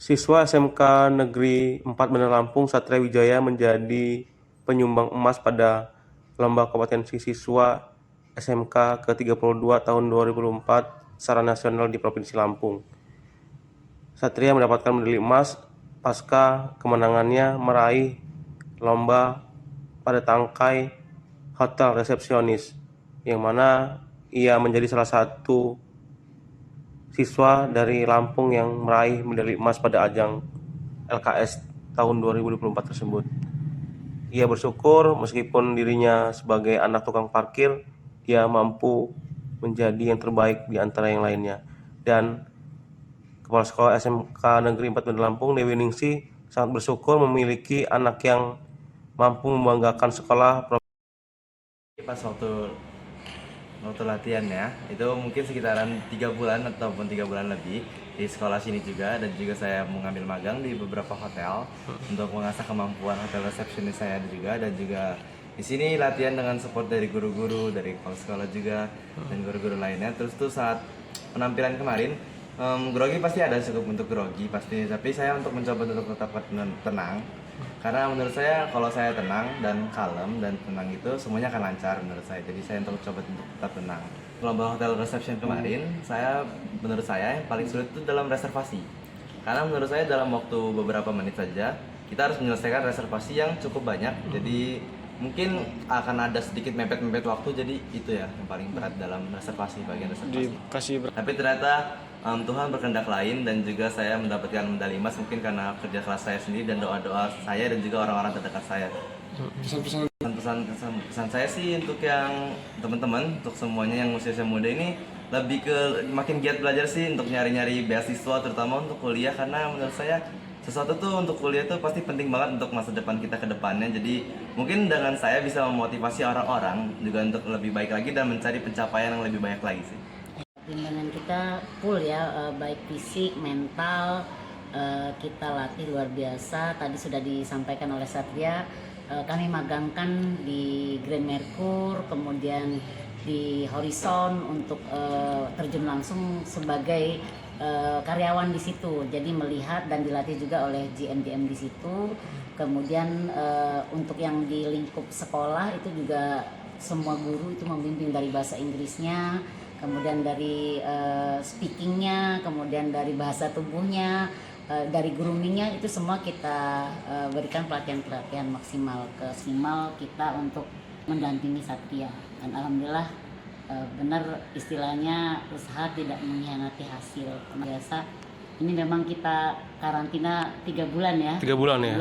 Siswa SMK Negeri 4 Bandar Lampung, Satria Wijaya menjadi penyumbang emas pada Lomba Kompetensi Siswa SMK ke-32 tahun 2024 secara nasional di Provinsi Lampung. Satria mendapatkan medali emas pasca kemenangannya meraih lomba pada tangkai hotel resepsionis, yang mana ia menjadi salah satu siswa dari Lampung yang meraih medali emas pada ajang LKS tahun 2024 tersebut. Ia bersyukur meskipun dirinya sebagai anak tukang parkir, ia mampu menjadi yang terbaik di antara yang lainnya. Dan Kepala Sekolah SMK Negeri 4 Bandar Lampung, Dewi Ningsih, sangat bersyukur memiliki anak yang mampu membanggakan sekolah. Pas waktu latihan ya, itu mungkin sekitaran 3 bulan ataupun 3 bulan lebih di sekolah sini juga, dan juga saya mengambil magang di beberapa hotel untuk mengasah kemampuan hotel resepsionis saya juga, dan juga di sini latihan dengan support dari guru-guru dari kepala sekolah juga dan guru-guru lainnya. Terus tuh saat penampilan kemarin, grogi pasti ada, cukup untuk grogi pasti, tapi saya untuk mencoba untuk tetap tenang, karena menurut saya kalau saya tenang dan kalem dan tenang itu semuanya akan lancar menurut saya. Jadi saya untuk coba untuk tetap tenang. Lomba hotel reception kemarin, menurut saya yang paling sulit itu dalam reservasi. Karena menurut saya dalam waktu beberapa menit saja kita harus menyelesaikan reservasi yang cukup banyak. Jadi mungkin akan ada sedikit mepet-mepet waktu, jadi itu ya yang paling berat dalam reservasi, bagian reservasi. Tapi ternyata Tuhan berkehendak lain, dan juga saya mendapatkan medali emas mungkin karena kerja keras saya sendiri dan doa-doa saya dan juga orang-orang terdekat saya. Pesan saya sih untuk yang teman-teman, untuk semuanya yang usia muda ini, lebih ke makin giat belajar sih untuk nyari-nyari beasiswa, terutama untuk kuliah, karena menurut saya sesuatu tuh untuk kuliah tuh pasti penting banget untuk masa depan kita ke depannya. Jadi mungkin dengan saya bisa memotivasi orang-orang juga untuk lebih baik lagi dan mencari pencapaian yang lebih banyak lagi sih. Bimbingan kita full ya, baik fisik, mental, kita latih luar biasa. Tadi sudah disampaikan oleh Satria, kami magangkan di Grand Mercure, kemudian di Horizon untuk terjun langsung sebagai karyawan di situ. Jadi melihat dan dilatih juga oleh GM-GM di situ. Kemudian untuk yang di lingkup sekolah itu juga semua guru itu membimbing dari bahasa Inggrisnya, kemudian dari speakingnya, kemudian dari bahasa tubuhnya, dari groomingnya, itu semua kita berikan pelatihan-pelatihan maksimal kita untuk mendampingi Satria. Dan alhamdulillah benar istilahnya, usaha tidak mengkhianati hasil. Biasa ini memang kita karantina 3 bulan ya. 3 bulan ya.